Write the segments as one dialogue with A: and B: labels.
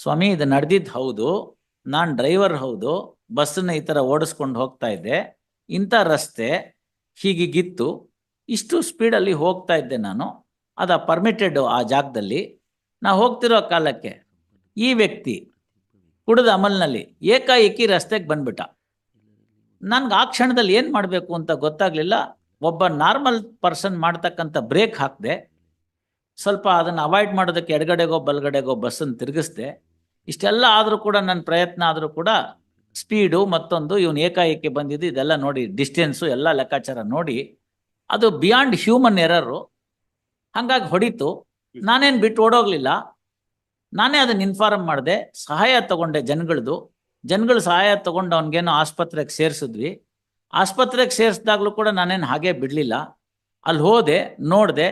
A: ಸ್ವಾಮಿ ಇದು ನಡೆದಿದ್ದು ಹೌದು, ನಾನು ಡ್ರೈವರ್ ಹೌದು, ಬಸ್ಸನ್ನ ಈ ಥರ ಓಡಿಸ್ಕೊಂಡು ಹೋಗ್ತಾ ಇದ್ದೆ, ಇಂಥ ರಸ್ತೆ ಹೀಗಿಗಿತ್ತು, ಇಷ್ಟು ಸ್ಪೀಡಲ್ಲಿ ಹೋಗ್ತಾ ಇದ್ದೆ ನಾನು, ಅದು ಪರ್ಮಿಟೆಡ್ ಆ ಜಾಗದಲ್ಲಿ. ನಾ ಹೋಗ್ತಿರೋ ಕಾಲಕ್ಕೆ ಈ ವ್ಯಕ್ತಿ ಕುಡಿದ ಅಮಲ್ನಲ್ಲಿ ಏಕಾಏಕಿ ರಸ್ತೆಗೆ ಬಂದ್ಬಿಟ್ಟ. ನನ್ಗೆ ಆ ಕ್ಷಣದಲ್ಲಿ ಏನು ಮಾಡಬೇಕು ಅಂತ ಗೊತ್ತಾಗಲಿಲ್ಲ. ಒಬ್ಬ ನಾರ್ಮಲ್ ಪರ್ಸನ್ ಮಾಡ್ತಕ್ಕಂಥ ಬ್ರೇಕ್ ಹಾಕಿದೆ, ಸ್ವಲ್ಪ ಅದನ್ನು ಅವಾಯ್ಡ್ ಮಾಡೋದಕ್ಕೆ ಎಡಗಡೆಗೋ ಬಲಗಡೆಗೋ ಬಸ್ಸನ್ನು ತಿರುಗಿಸ್ದೆ. ಇಷ್ಟೆಲ್ಲ ಆದರೂ ಕೂಡ ನನ್ನ ಪ್ರಯತ್ನ ಆದರೂ ಕೂಡ ಸ್ಪೀಡು ಮತ್ತೊಂದು ಇವನು ಏಕಾಏಕಿ ಬಂದಿದ್ದು ಇದೆಲ್ಲ ನೋಡಿ, ಡಿಸ್ಟೆನ್ಸು ಎಲ್ಲ ಲೆಕ್ಕಾಚಾರ ನೋಡಿ ಅದು ಬಿಯಾಂಡ್ ಹ್ಯೂಮನ್ ಎರರು. ಹಾಗಾಗಿ ಹೊಡಿತು. ನಾನೇನು ಬಿಟ್ಟು ಓಡೋಗ್ಲಿಲ್ಲ, ನಾನೇ ಅದನ್ನು ಇನ್ಫಾರ್ಮ್ ಮಾಡಿದೆ, ಸಹಾಯ ತಗೊಂಡೆ ಜನಗಳು ಸಹಾಯ ತಗೊಂಡು ಅವನಿಗೇನೋ ಆಸ್ಪತ್ರೆಗೆ ಸೇರಿಸಿದ್ವಿ. ಆಸ್ಪತ್ರೆಗೆ ಸೇರಿಸಿದಾಗಲೂ ಕೂಡ ನಾನೇನು ಹಾಗೆ ಬಿಡಲಿಲ್ಲ. ಅಲ್ಲಿ ಹೋದೆ, ನೋಡಿದೆ,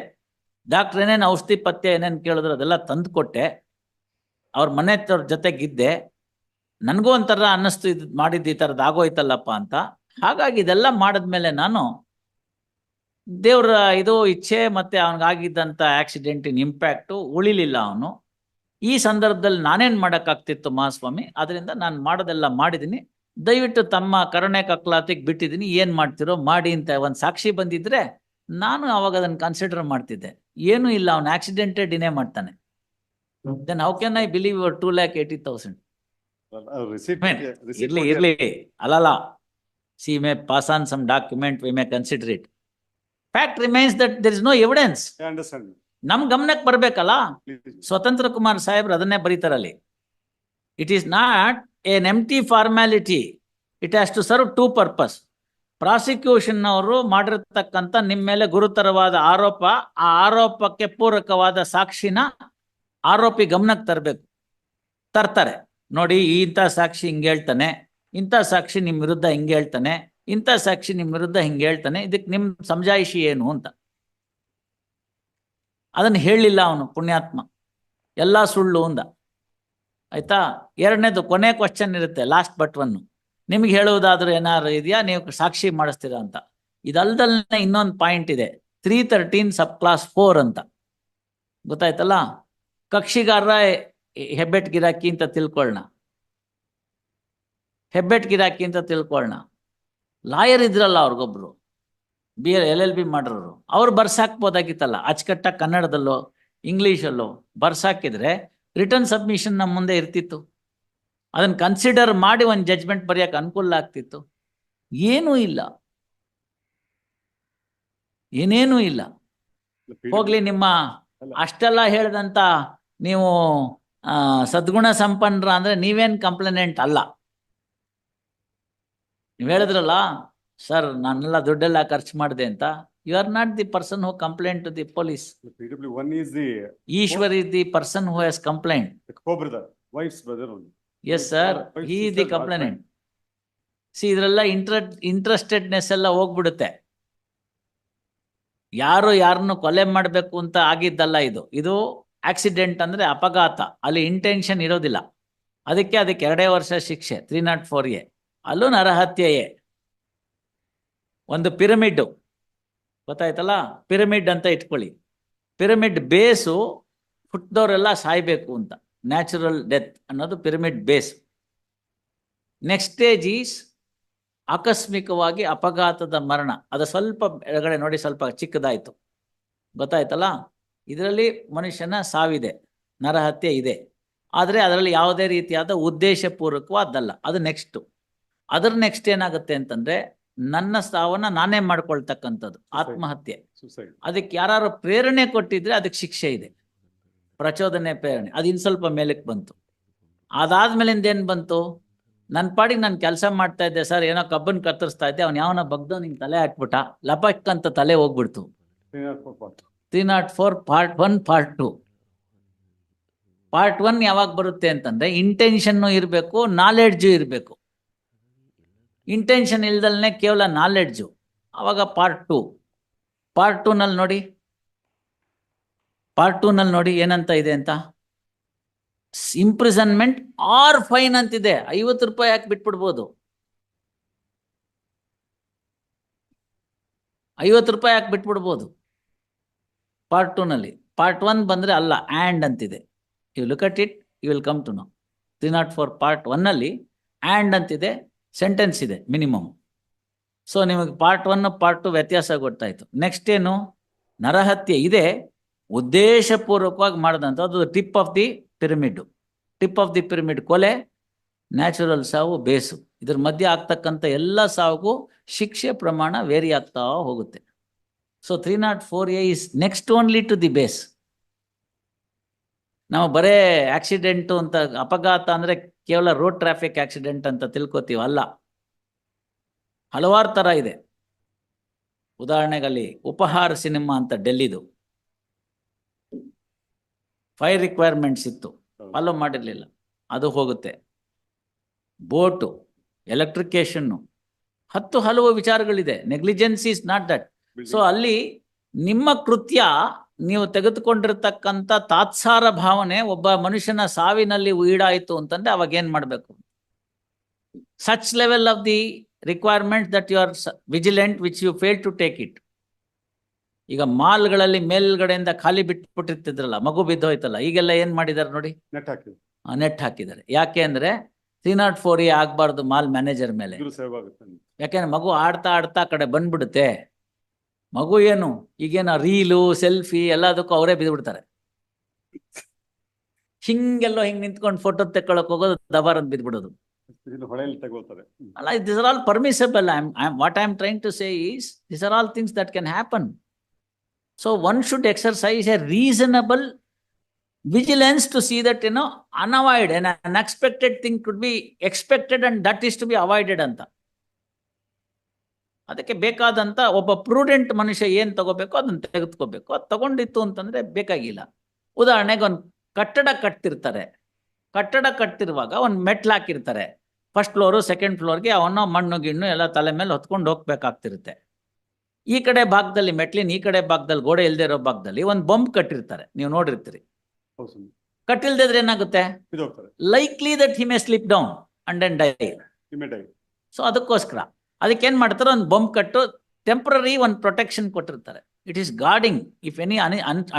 A: ಡಾಕ್ಟ್ರ್ ಏನೇನು ಔಷಧಿ ಪಥ್ಯ ಏನೇನು ಕೇಳಿದ್ರು ಅದೆಲ್ಲ ತಂದು ಕೊಟ್ಟೆ. ಅವ್ರ ಮನೆಯವ್ರ ಜೊತೆಗಿದ್ದೆ. ನನಗೂ ಒಂಥರ ಅನ್ನಿಸ್ತು, ಇದು ಮಾಡಿದ್ದು ಈ ಥರದ್ದು ಆಗೋಯ್ತಲ್ಲಪ್ಪ ಅಂತ. ಹಾಗಾಗಿ ಇದೆಲ್ಲ ಮಾಡಿದ್ಮೇಲೆ ನಾನು ದೇವ್ರ ಇದು ಇಚ್ಛೆ ಮತ್ತು ಅವನಿಗಾಗಿದ್ದಂಥ ಆಕ್ಸಿಡೆಂಟಿನ ಇಂಪ್ಯಾಕ್ಟು ಉಳಿಲಿಲ್ಲ ಅವನು. ಈ ಸಂದರ್ಭದಲ್ಲಿ ನಾನೇನು ಮಾಡೋಕ್ಕಾಗ್ತಿತ್ತು ಮಹಾಸ್ವಾಮಿ, ಅದರಿಂದ ನಾನು ಮಾಡೋದೆಲ್ಲ ಮಾಡಿದ್ದೀನಿ, ದಯವಿಟ್ಟು ತಮ್ಮ ಕರುಣೆ ಕಕ್ಲಾತಿಗೆ ಬಿಟ್ಟಿದ್ದೀನಿ, ಏನು ಮಾಡ್ತಿರೋ ಮಾಡಿ ಅಂತ ಒಂದು ಸಾಕ್ಷಿ ಬಂದಿದ್ರೆ ನಾನು ಅವಾಗ ಅದನ್ನು ಕನ್ಸಿಡರ್ ಮಾಡ್ತಿದ್ದೆ. ಏನೂ ಇಲ್ಲ, ಅವನು ಆಕ್ಸಿಡೆಂಟೇ ಡಿನೇ ಮಾಡ್ತಾನೆ. Then how can I believe 2,80,000? ಇರ್ಲಿ ಅಲ್ಲಲ್ಲ, see may pass on some document, we may consider it. Fact remains that there is no evidence. ನಮ್ ಗಮನಕ್ಕೆ ಬರ್ಬೇಕಲ್ಲ. ಸ್ವತಂತ್ರ ಕುಮಾರ್ ಸಾಹೇಬ್ರು ಅದನ್ನೇ ಬರೀತಾರಲ್ಲಿ. It is not an empty formality, it has to serve two purpose. Prosecution ಅವರು ಮಾಡಿರ್ತಕ್ಕಂಥ ನಿಮ್ಮ ಮೇಲೆ ಗುರುತರವಾದ ಆರೋಪ, ಆ ಆರೋಪಕ್ಕೆ ಪೂರಕವಾದ ಸಾಕ್ಷಿನ ಆರೋಪಿ ಗಮನಕ್ಕೆ ತರ್ತಾರೆ. ನೋಡಿ, ಇಂಥ ಸಾಕ್ಷಿ ಹಿಂಗೆ ಹೇಳ್ತಾನೆ, ಇಂಥ ಸಾಕ್ಷಿ ನಿಮ್ಮ ವಿರುದ್ಧ ಹಿಂಗೆ ಹೇಳ್ತಾನೆ, ಇಂಥ ಸಾಕ್ಷಿ ನಿಮ್ಮ ವಿರುದ್ಧ ಹಿಂಗೆ ಹೇಳ್ತಾನೆ, ಇದಕ್ಕೆ ನಿಮ್ಮ ಸಮಜಾಯಿಷಿ ಏನು ಅಂತ. ಅದನ್ನು ಹೇಳಲಿಲ್ಲ ಅವನು, ಪುಣ್ಯಾತ್ಮ, ಎಲ್ಲ ಸುಳ್ಳು ಅಂದ. ಆಯ್ತಾ? ಎರಡನೇದು ಕೊನೆ ಕ್ವಶನ್ ಇರುತ್ತೆ, ಲಾಸ್ಟ್ ಬಟ್ ಒನ್. ನಿಮ್ಗೆ ಹೇಳುವುದಾದ್ರೂ ಏನಾದ್ರು ಇದೆಯಾ, ನೀವು ಸಾಕ್ಷಿ ಮಾಡಿಸ್ತೀರಾ ಅಂತ. ಇದಲ್ದಲ್ಲೇ ಇನ್ನೊಂದು ಪಾಯಿಂಟ್ ಇದೆ, 313 ಸಬ್ ಕ್ಲಾಸ್ 4 ಅಂತ. ಗೊತ್ತಾಯ್ತಲ್ಲ? ಕಕ್ಷಿಗಾರ ಹೆಬ್ಬೆಟ್ ಗಿರಾಕಿ ಅಂತ ತಿಳ್ಕೊಳ್ಳೋಣ, ಲಾಯರ್ ಇದ್ರಲ್ಲ ಅವ್ರಿಗೊಬ್ರು, LLB ಮಾಡಿರೋರು, ಅವ್ರು ಬರ್ಸಾಕ್ಬೋದಾಗಿತ್ತಲ್ಲ ಅಚ್ಚುಕಟ್ಟಾಗಿ ಕನ್ನಡದಲ್ಲೋ ಇಂಗ್ಲೀಷಲ್ಲೋ ಬರ್ಸಾಕಿದ್ರೆ ರಿಟರ್ನ್ ಸಬ್ಮಿಷನ್ ನಮ್ಮ ಮುಂದೆ ಇರ್ತಿತ್ತು. ಅದನ್ನು ಕನ್ಸಿಡರ್ ಮಾಡಿ ಒಂದು ಜಡ್ಜ್ಮೆಂಟ್ ಬರೆಯೋಕೆ ಅನುಕೂಲ ಆಗ್ತಿತ್ತು. ಏನೂ ಇಲ್ಲ, ಏನೇನೂ ಇಲ್ಲ. ಹೋಗ್ಲಿ, ನಿಮ್ಮ ಅಷ್ಟೆಲ್ಲ ಹೇಳ್ದಂತ ನೀವು ಸದ್ಗುಣ ಸಂಪನ್ನರ ಅಂದ್ರೆ ನೀವೇನು ಕಂಪ್ಲೇನೆಂಟ್ ಅಲ್ಲ. ನೀವು ಹೇಳಿದ್ರಲ್ಲ ಸರ್ ನಾನೆಲ್ಲ ದುಡ್ಡೆಲ್ಲ ಖರ್ಚು ಮಾಡಿದೆ ಅಂತ. You are not the person who complaint to the police. Ishwar is the person who has complained.
B: Wife's brother only.
A: Yes sir, he is the complainant. See, ಇದರೆಲ್ಲ ಇಂಟ್ರೆಸ್ಟೆಡ್ನೆಸ್ ಎಲ್ಲ ಹೋಗ್ಬಿಡುತ್ತೆ. ಯಾರನ್ನು ಕೊಲೆ ಮಾಡಬೇಕು ಅಂತ ಆಗಿದ್ದಲ್ಲ ಇದು ಆಕ್ಸಿಡೆಂಟ್ ಅಂದ್ರೆ ಅಪಘಾತ. ಅಲ್ಲಿ ಇಂಟೆನ್ಷನ್ ಇರೋದಿಲ್ಲ. ಅದಕ್ಕೆ 2 ವರ್ಷ ಶಿಕ್ಷೆ 304A. ಅಲ್ಲೂ ನರಹತ್ಯೆಯೇ. ಒಂದು ಪಿರಮಿಡ್ ಗೊತ್ತಾಯ್ತಲ್ಲ, ಪಿರಮಿಡ್ ಅಂತ ಇಟ್ಕೊಳ್ಳಿ. ಪಿರಮಿಡ್ ಬೇಸು ಹುಟ್ಟಿದವರೆಲ್ಲ ಸಾಯ್ಬೇಕು ಅಂತ, ನ್ಯಾಚುರಲ್ ಡೆತ್ ಅನ್ನೋದು pyramid base. Next stage is ಆಕಸ್ಮಿಕವಾಗಿ ಅಪಘಾತದ ಮರಣ. ಅದು ಸ್ವಲ್ಪ ಎಡಗಡೆ ನೋಡಿ, ಸ್ವಲ್ಪ ಚಿಕ್ಕದಾಯಿತು. ಗೊತ್ತಾಯ್ತಲ್ಲ? ಇದರಲ್ಲಿ ಮನುಷ್ಯನ ಸಾವಿದೆ, ನರಹತ್ಯೆ ಇದೆ, ಆದರೆ ಅದರಲ್ಲಿ ಯಾವುದೇ ರೀತಿಯಾದ ಉದ್ದೇಶಪೂರ್ವಕವಾದಲ್ಲ. ಅದು ನೆಕ್ಸ್ಟು. ಅದರ ನೆಕ್ಸ್ಟ್ ಏನಾಗುತ್ತೆ ಅಂತಂದರೆ, ನನ್ನ ಸಾವನ್ನ ನಾನೇ ಮಾಡ್ಕೊಳ್ತಕ್ಕಂಥದ್ದು, ಆತ್ಮಹತ್ಯೆ. ಅದಕ್ಕೆ ಯಾರು ಪ್ರೇರಣೆ ಕೊಟ್ಟಿದ್ರೆ ಅದಕ್ಕೆ ಶಿಕ್ಷೆ ಇದೆ, ಪ್ರಚೋದನೆ, ಪ್ರೇರಣೆ. ಅದು ಇನ್ನು ಸ್ವಲ್ಪ ಮೇಲಕ್ಕೆ ಬಂತು. ಅದಾದ್ಮೇಲಿಂದ ಏನು ಬಂತು? ನನ್ನ ಪಾಡಿಗೆ ನಾನು ಕೆಲಸ ಮಾಡ್ತಾ ಇದ್ದೆ ಸರ್, ಏನೋ ಕಬ್ಬನ್ನು ಕತ್ತರಿಸ್ತಾ ಇದ್ದೆ, ಅವ್ನು ಯಾವನ ಬಗ್ದು ನಿಂಗೆ ತಲೆ ಹಾಕ್ಬಿಟ್ಟ, ಲಪಕ್ಕಂತ ತಲೆ ಹೋಗ್ಬಿಡ್ತು. 304 ಪಾರ್ಟ್ 1 ಪಾರ್ಟ್ 2. ಪಾರ್ಟ್ 1 ಯಾವಾಗ ಬರುತ್ತೆ ಅಂತಂದ್ರೆ, ಇಂಟೆನ್ಷನ್ನು ಇರಬೇಕು, ನಾಲೆಡ್ಜು ಇರಬೇಕು. ಇಂಟೆನ್ಷನ್ ಇಲ್ದಲ್ನೇ ಕೇವಲ ನಾಲೆಡ್ಜು, ಅವಾಗ ಪಾರ್ಟ್ 2. ಪಾರ್ಟ್ 2ನಲ್ಲಿ ನೋಡಿ, ಪಾರ್ಟ್ 2ನಲ್ಲಿ ನೋಡಿ ಏನಂತ ಇದೆ ಅಂತ. ಇಂಪ್ರಿಸನ್ಮೆಂಟ್ ಆರ್ ಫೈನ್ ಅಂತಿದೆ. 50 ರೂಪಾಯಿ ಹಾಕಿ ಬಿಟ್ಬಿಡ್ಬೋದು, 50 ರೂಪಾಯಿ ಹಾಕಿ ಬಿಟ್ಬಿಡ್ಬೋದು ಪಾರ್ಟ್ 2ನಲ್ಲಿ. ಪಾರ್ಟ್ 1 ಬಂದರೆ ಅಲ್ಲ, ಆ್ಯಂಡ್ ಅಂತಿದೆ. You look at it, you will come to know. 304 part 1 ಅಲ್ಲಿ ಆ್ಯಂಡ್ ಅಂತಿದೆ, ಸೆಂಟೆನ್ಸ್ ಇದೆ ಮಿನಿಮಮ್. ಸೊ ನಿಮಗೆ ಪಾರ್ಟ್ 1 ಪಾರ್ಟ್ 2 ವ್ಯತ್ಯಾಸ ಗೊತ್ತಾಯ್ತು. ನೆಕ್ಸ್ಟ್ ಏನು, ನರಹತ್ಯೆ ಇದೆ, ಉದ್ದೇಶಪೂರ್ವಕವಾಗಿ ಮಾಡಿದಂಥ, ಅದು tip of the pyramid. Tip of the pyramid ಕೊಲೆ, ನ್ಯಾಚುರಲ್ ಸಾವು, ಬೇಸು. ಇದ್ರ ಮಧ್ಯೆ ಆಗ್ತಕ್ಕಂಥ ಎಲ್ಲ ಸಾವಿಗೂ ಶಿಕ್ಷೆ ಪ್ರಮಾಣ ವೇರಿ ಆಗ್ತಾ ಹೋಗುತ್ತೆ. So 304A is next only to the base. ನಾವು ಬರೇ ಆಕ್ಸಿಡೆಂಟು ಅಂತ, ಅಪಘಾತ ಅಂದರೆ ಕೇವಲ ರೋಡ್ ಟ್ರಾಫಿಕ್ ಆಕ್ಸಿಡೆಂಟ್ ಅಂತ ತಿಳ್ಕೊತೀವಿ, ಅಲ್ಲ, ಹಲವಾರು ಥರ ಇದೆ. ಉದಾಹರಣೆಗಲ್ಲಿ ಉಪಹಾರ ಸಿನಿಮಾ ಅಂತ ಡೆಲ್ಲಿದು 5 ರಿಕ್ವೈರ್ಮೆಂಟ್ಸ್ ಇತ್ತು, ಫಾಲೋ ಮಾಡಿರಲಿಲ್ಲ, ಅದು ಹೋಗುತ್ತೆ. ಬೋಟು, ಎಲೆಕ್ಟ್ರಿಕೇಶನ್ನು, ಹಲವು ವಿಚಾರಗಳಿದೆ. Negligence is not that. So ಅಲ್ಲಿ ನಿಮ್ಮ ಕೃತ್ಯ, ನೀವು ತೆಗೆದುಕೊಂಡಿರ್ತಕ್ಕಂಥ ತಾತ್ಸಾರ ಭಾವನೆ ಒಬ್ಬ ಮನುಷ್ಯನ ಸಾವಿನಲ್ಲಿ ಈಡಾಯಿತು ಅಂತಂದ್ರೆ ಅವಾಗ ಏನ್ ಮಾಡಬೇಕು? Such level of the requirement that you are vigilant which you fail to take it. ಈಗ ಮಾಲ್ಗಳಲ್ಲಿ ಮೇಲ್ಗಡೆಯಿಂದ ಖಾಲಿ ಬಿಟ್ಬಿಟ್ಟಿರ್ತಿದ್ರಲ್ಲ, ಮಗು ಬಿದ್ದೋಯ್ತಲ್ಲ, ಈಗೆಲ್ಲ ಏನ್ ಮಾಡಿದಾರೆ ನೋಡಿ, ನೆಟ್ ಹಾಕಿದ್ದಾರೆ. ಯಾಕೆ ಅಂದ್ರೆ 304A ಆಗ್ಬಾರ್ದು ಮಾಲ್ ಮ್ಯಾನೇಜರ್ ಮೇಲೆ. ಯಾಕೆಂದ್ರೆ ಮಗು ಆಡ್ತಾ ಆಡ್ತಾ ಕಡೆ ಬಂದ್ಬಿಡುತ್ತೆ. ಮಗು ಏನು ಈಗೇನ ರೀಲು, ಸೆಲ್ಫಿ ಎಲ್ಲದಕ್ಕೂ ಅವರೇ ಬಿದ್ಬಿಡ್ತಾರೆ. ಹಿಂಗೆಲ್ಲೋ ಹಿಂಗ್ ನಿಂತ್ಕೊಂಡು ಫೋಟೋ ತೆಕ್ಕೊಳಕ್ ಹೋಗೋದು, ದಬಾರ್ ಅಂತ ಬಿದ್ಬಿಡೋದು ಅಲ್ಲ. This are all permissible. What I am trying to say is this are all things that can happen. So one should exercise a reasonable vigilance to see that, unavoid an unexpected thing could be expected and that is to be avoided ಅಂತ. ಅದಕ್ಕೆ ಬೇಕಾದಂತ ಒಬ್ಬ prudent ಮನುಷ್ಯ ಏನ್ ತಗೋಬೇಕು ಅದನ್ನ ತೆಗೆದುಕೋಬೇಕು. ಅದು ತಗೊಂಡಿತ್ತು ಅಂತಂದ್ರೆ ಬೇಕಾಗಿಲ್ಲ. ಉದಾಹರಣೆಗೆ ಒಂದು ಕಟ್ಟಡ ಕಟ್ತಿರ್ತಾರೆ, ಕಟ್ಟಡ ಕಟ್ತಿರುವಾಗ ಒಂದು ಮೆಟ್ಲು ಹಾಕಿರ್ತಾರೆ, ಫಸ್ಟ್ ಫ್ಲೋರು ಸೆಕೆಂಡ್ ಫ್ಲೋರ್ಗೆ ಅವನ ಮಣ್ಣು ಗಿಣ್ಣು ಎಲ್ಲ ತಲೆ ಮೇಲೆ ಹೊತ್ಕೊಂಡು ಹೋಗ್ಬೇಕಾಗ್ತಿರುತ್ತೆ. ಈ ಕಡೆ ಭಾಗದಲ್ಲಿ ಮೆಟ್ಲಿನ, ಈ ಕಡೆ ಭಾಗದಲ್ಲಿ ಗೋಡೆ ಇಲ್ಲದೆ ಇರೋ ಭಾಗದಲ್ಲಿ ಒಂದು ಬಂಪ್ ಕಟ್ಟಿರ್ತಾರೆ, ನೀವು ನೋಡಿರ್ತೀರಿ. ಕಟ್ಟಿಲ್ದಿದ್ರೆ ಏನಾಗುತ್ತೆ? Likely that he may slip down and then die. So ಅದಕ್ಕೋಸ್ಕರ ಅದಕ್ಕೆ ಏನ್ ಮಾಡ್ತಾರೆ, ಒಂದು ಬಂಪ್ ಕಟ್ಟು ಟೆಂಪರರಿ ಒಂದು ಪ್ರೊಟೆಕ್ಷನ್ ಕೊಟ್ಟಿರ್ತಾರೆ. It is guarding if any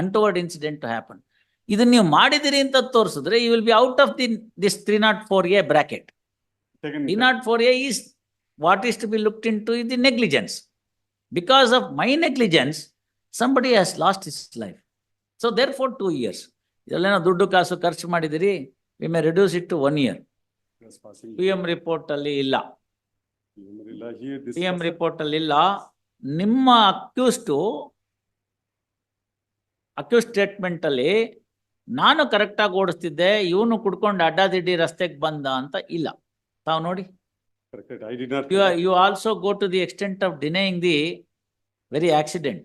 A: untoward incident to happen. ಇದನ್ನ ನೀವು ಮಾಡಿದಿರಿ ಅಂತ ತೋರಿಸಿದ್ರೆ you will be out of this 304A bracket. 304A is what is to be looked in to the negligence. Because of my negligence, somebody has lost his life. So therefore 2 years. ಇದೆಲ್ಲ ದುಡ್ಡು ಕಾಸು ಖರ್ಚು ಮಾಡಿದಿರಿ, we may reduce it to 1 year. PM report ಅಲ್ಲಿ ಇಲ್ಲ, PM report ಅಲ್ಲಿ ಇಲ್ಲ. ನಿಮ್ಮ ಅಕ್ಯೂಸ್ ಸ್ಟೇಟ್ಮೆಂಟ್ ಅಲ್ಲಿ ನಾನು ಕರೆಕ್ಟಾಗಿ ಓಡಿಸ್ತಿದ್ದೆ, ಇವನು ಕುಡ್ಕೊಂಡು ಅಡ್ಡಾದಿಡ್ಡಿ ರಸ್ತೆಗೆ ಬಂದ ಅಂತ ಇಲ್ಲ. ತಾವು ನೋಡಿ, you also go to the extent of denying the very accident.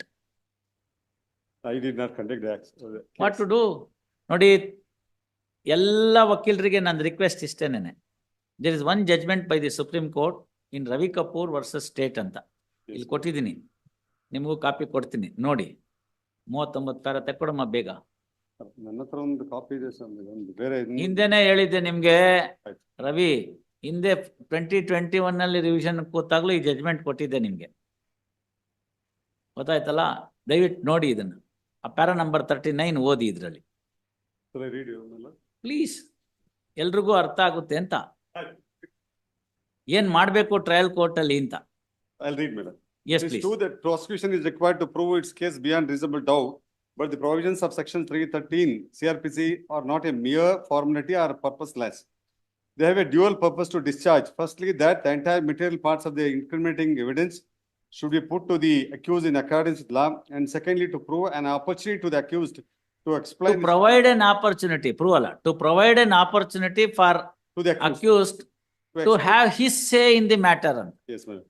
B: I did not conduct the accident.
A: What to do? ನೋಡಿ, ಎಲ್ಲ ವಕೀಲರಿಗೆ ನನ್ನ ರಿಕ್ವೆಸ್ಟ್ ಇಷ್ಟೇನೆ. There is one judgment by the supreme court in Ravi Kapoor versus state ಅಂತ ಇಲ್ಲಿ ಕೊಟ್ಟಿದ್ದೀನಿ, ನಿಮಗೂ copy ಕೊಡ್ತೀನಿ ನೋಡಿ. 39 ಪ್ಯಾರ ತೆಕ್ಕೊಡಮ್ಮ ಬೇಗ.
B: ನನ್ನ ಹತ್ರ ಒಂದು ಕಾಪಿ ಇದೆ, ಬೇರೆ
A: ಹಿಂದೆನೆ ಹೇಳಿದ್ದೆ ನಿಮ್ಗೆ ರವಿ, ಹಿಂದೆ 2021 ನಲ್ಲಿ ರಿವಿಷನ್ ಕೂತಾಗ್ಲೂ ಈ ಜಜ್ಮೆಂಟ್ ಕೊಟ್ಟಿದ್ದೆ ನಿಮ್ಗೆ, ಗೊತ್ತಾಯ್ತಲ್ಲ? ದಯವಿಟ್ಟು ನೋಡಿ ಇದನ್ನ, ಆ ಪ್ಯಾರ ನಂಬರ್ 39 ಓದಿ. ಇದ್ರಲ್ಲಿ ಪ್ಲೀಸ್ ಎಲ್ರಿಗೂ ಅರ್ಥ ಆಗುತ್ತೆ ಅಂತ, ಏನ್ ಮಾಡ್ಬೇಕು ಟ್ರಯಲ್ ಕೋರ್ಟ್ ಅಲ್ಲಿ ಅಂತ.
B: I'll read, madam.
A: Yes,
B: It is
A: please.
B: true that prosecution is required to prove its case beyond reasonable doubt, but the provisions of section 313 CRPC are not a mere formality or purposeless. They have a dual purpose to discharge. Firstly, that the entire material parts of the incriminating evidence should be put to the accused in accordance with law, and secondly, to prove an opportunity to the accused to explain.
A: To provide an opportunity, prove ಅಲ್ಲ, to provide an opportunity for
B: to the
A: accused to have his say in the matter.
B: Yes, madam.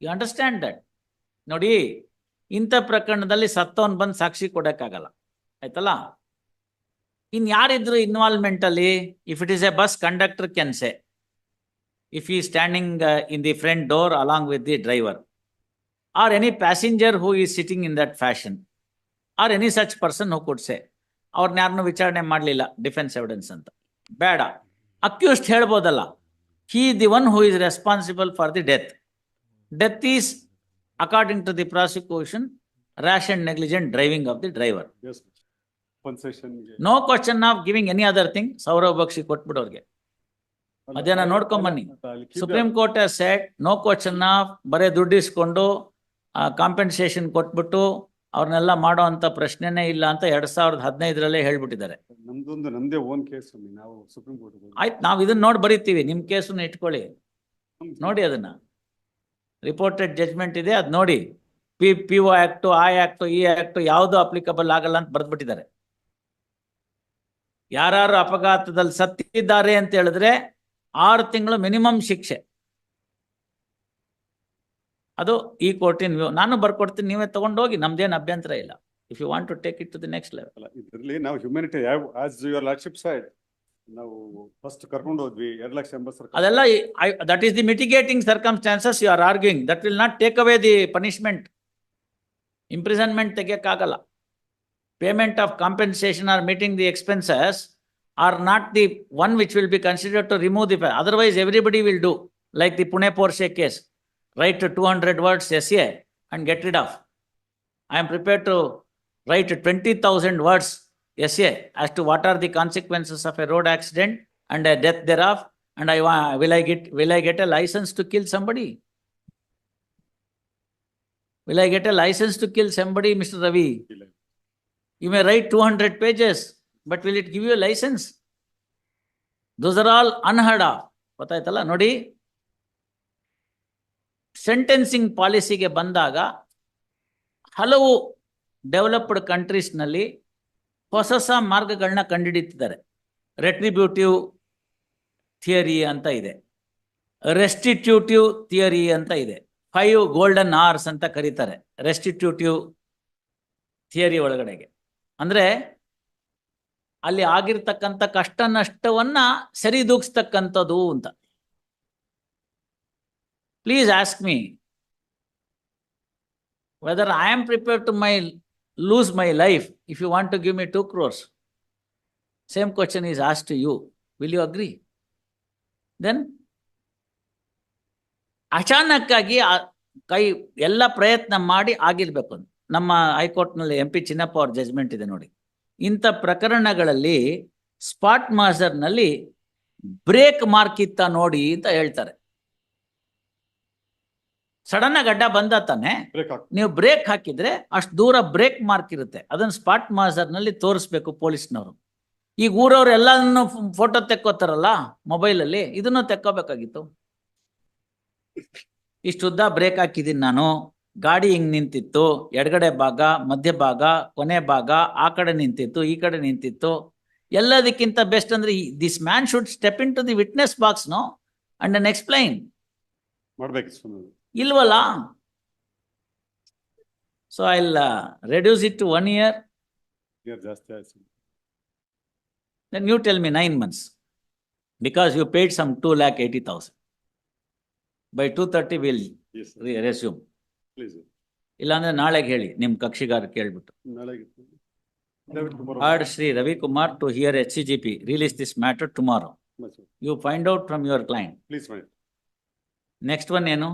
A: You understand that? ನೋಡಿ, ಇಂಥ ಪ್ರಕರಣದಲ್ಲಿ ಸತ್ತವನ್ ಬಂದು ಸಾಕ್ಷಿ ಕೊಡಕ್ಕಾಗಲ್ಲ, ಆಯ್ತಲ್ಲ? In ಯಾರಿದ್ರು involvement ಅಲ್ಲಿ? If it is a bus conductor can say, if ಈ standing in the front door along with the driver, or any passenger who is sitting in that fashion, or any such person who could say. ಅವ್ರನ್ನ ಯಾರನ್ನೂ ವಿಚಾರಣೆ ಮಾಡಲಿಲ್ಲ, defence evidence ಅಂತ ಬೇಡ, accused ಹೇಳ್ಬೋದಲ್ಲ, he the one who is responsible for the death. Death is, according to the prosecution, rash and negligent driving of the driver.
B: Yes. Compensation.
A: No question of giving any other thing. Saurav Bakshi ಕೊಟ್ಬಿಡೋರ್ಗೆ ಅದೇನ ನೋಡ್ಕೊಂಬನ್ನಿ.
B: I'll keep
A: supreme court has said no question of ಬರೇ ದುಡ್ಡು ಇಸ್ಕೊಂಡು compensation ಕೊಟ್ಬಿಟ್ಟು ಅವ್ರನ್ನೆಲ್ಲ ಮಾಡೋ ಅಂತ ಪ್ರಶ್ನೆನೇ ಇಲ್ಲ ಅಂತ 2015 ಹೇಳ್ಬಿಟ್ಟಿದ್ದಾರೆ.
B: ನಮ್ದೇ ಓನ್ ಕೇಸ್ ನಾವು ಸುಪ್ರೀಂ ಕೋರ್ಟ್
A: ಆಯ್ತು, ನಾವ್ ಇದನ್ನ ನೋಡಿ ಬರೀತೀವಿ, ನಿಮ್ ಕೇಸನ್ನ ಇಟ್ಕೊಳ್ಳಿ, ನೋಡಿ ಅದನ್ನ ರಿಪೋರ್ಟೆಡ್ ಜಡ್ಜ್ಮೆಂಟ್ ಇದೆ, ಅದ್ ನೋಡಿ. PO ಆಕ್ಟ್, ಆ ಆಕ್ಟ್, ಈ ಆಕ್ಟ್ ಯಾವ್ದು ಅಪ್ಲಿಕಬಲ್ ಆಗಲ್ಲ ಅಂತ ಬರ್ದ್ಬಿಟ್ಟಿದ್ದಾರೆ. ಯಾರು ಅಪಘಾತದಲ್ಲಿ ಸತ್ತಿದ್ದಾರೆ ಅಂತ ಹೇಳಿದ್ರೆ 6 ತಿಂಗಳು ಮಿನಿಮಮ್ ಶಿಕ್ಷೆ. ಅದು ಈ ಕೋರ್ಟಿನ ವ್ಯೂ. ನಾನು ಬರ್ಕೊಡ್ತೀನಿ, ನೀವೇ ತಗೊಂಡೋಗಿ, ನಮ್ದೇನು ಅಭ್ಯಂತರ ಇಲ್ಲ. If you want to take it to the next level.
B: ಇದರಲ್ಲಿ ನಾವು humanity as your lordship side ನಾವು ಫಸ್ಟ್ ಕರ್ಕೊಂಡು ಹೋದ್ವಿ 2,80,000.
A: ಅದೆಲ್ಲ that is the mitigating circumstances you are arguing. That will not take away the punishment. Imprisonment ತೆಗಿಯಕ್ಕಾಗಲ್ಲ. Payment of compensation or meeting the expenses are not the one which will be considered to remove the. Otherwise, everybody will do like the Pune Porsche case. Write 200 words essay and get rid of. I am prepared to write 20,000 words essay as to what are the consequences of a road accident and a death thereof. And will I get a license to kill somebody? Will I get a license to kill somebody, Mr. Ravi? You may write 200 pages, but will it give you a license? Those are all unheard of. ಗೊತ್ತಾಯ್ತಲ್ಲ ನೋಡಿ. Sentencing ಪಾಲಿಸಿಗೆ ಬಂದಾಗ ಹಲವು developed ಕಂಟ್ರೀಸ್ನಲ್ಲಿ ಹೊಸ ಮಾರ್ಗಗಳನ್ನ ಕಂಡುಹಿಡಿತಿದ್ದಾರೆ. ರೆಟ್ರಿಬ್ಯೂಟಿವ್ theory ಅಂತ ಇದೆ, ರೆಸ್ಟಿಟ್ಯೂಟಿವ್ theory ಅಂತ ಇದೆ, 5 golden hours ಅಂತ ಕರೀತಾರೆ ರೆಸ್ಟಿಟ್ಯೂಟಿವ್ ಥಿಯರಿ ಒಳಗಡೆಗೆ. ಅಂದ್ರೆ ಅಲ್ಲಿ ಆಗಿರ್ತಕ್ಕಂಥ ಕಷ್ಟ ನಷ್ಟವನ್ನ ಸರಿದೂಗಿಸ್ತಕ್ಕಂಥದ್ದು ಅಂತ. Please ask me whether I am prepared to lose my life if you want to give me 2 crores. Same question is asked to you. Will you agree? Then ಅಚಾನಕ್ಕಾಗಿ ಕೈ ಎಲ್ಲ ಪ್ರಯತ್ನ ಮಾಡಿ ಆಗಿರ್ಬೇಕು. ನಮ್ಮ ಹೈಕೋರ್ಟ್ನಲ್ಲಿ MP ಚಿನ್ನಪ್ಪ ಅವ್ರ ಜಜ್ಮೆಂಟ್ ಇದೆ ನೋಡಿ. ಇಂಥ ಪ್ರಕರಣಗಳಲ್ಲಿ ಸ್ಪಾಟ್ ಮಾಸ್ಟರ್ನಲ್ಲಿ ಬ್ರೇಕ್ ಮಾರ್ಕ್ ಇತ್ತ ನೋಡಿ ಅಂತ ಹೇಳ್ತಾರೆ. ಸಡನ್ ಆಗಿ ಅಡ್ಡ ಬಂದ ತಾನೆ, ನೀವು ಬ್ರೇಕ್ ಹಾಕಿದ್ರೆ ಅಷ್ಟು ದೂರ ಬ್ರೇಕ್ ಮಾರ್ಕ್ ಇರುತ್ತೆ, ಅದನ್ನ ಸ್ಪಾಟ್ ಮಾಸ್ಟರ್ನಲ್ಲಿ ತೋರಿಸ್ಬೇಕು ಪೊಲೀಸ್ನವರು. ಈಗ ಊರವ್ರು ಎಲ್ಲಾನು ಫೋಟೋ ತೆಕ್ಕೋತಾರಲ್ಲ ಮೊಬೈಲಲ್ಲಿ, ಇದನ್ನು ತೆಕ್ಕೋಬೇಕಾಗಿತ್ತು. ಇಷ್ಟುದ್ದ ಬ್ರೇಕ್ ಹಾಕಿದ್ದೀನಿ ನಾನು, ಗಾಡಿ ಹಿಂಗ್ ನಿಂತಿತ್ತು, ಎಡಗಡೆ ಭಾಗ, ಮಧ್ಯ ಭಾಗ, ಕೊನೆ ಭಾಗ, ಆ ಕಡೆ ನಿಂತಿತ್ತು, ಈ ಕಡೆ ನಿಂತಿತ್ತು. ಎಲ್ಲದಕ್ಕಿಂತ ಬೆಸ್ಟ್ ಅಂದ್ರೆ this man should step in to the witness box no and then explain. ಇಲ್ವಲ್ಲ. So I will reduce it to 1 year. Then you tell me 9 months because you paid some 2,80,000. By 2:30 we'll resume. ಇಲ್ಲಾಂದ್ರೆ ನಾಳೆಗೆ ಹೇಳಿ ನಿಮ್ ಕಕ್ಷಿಗಾರ ಕೇಳ್ಬಿಟ್ಟು. Heard Shri Ravi Kumar to hear HCGP release this matter tomorrow. You find out from your client.
B: Please,
A: next one ಏನು?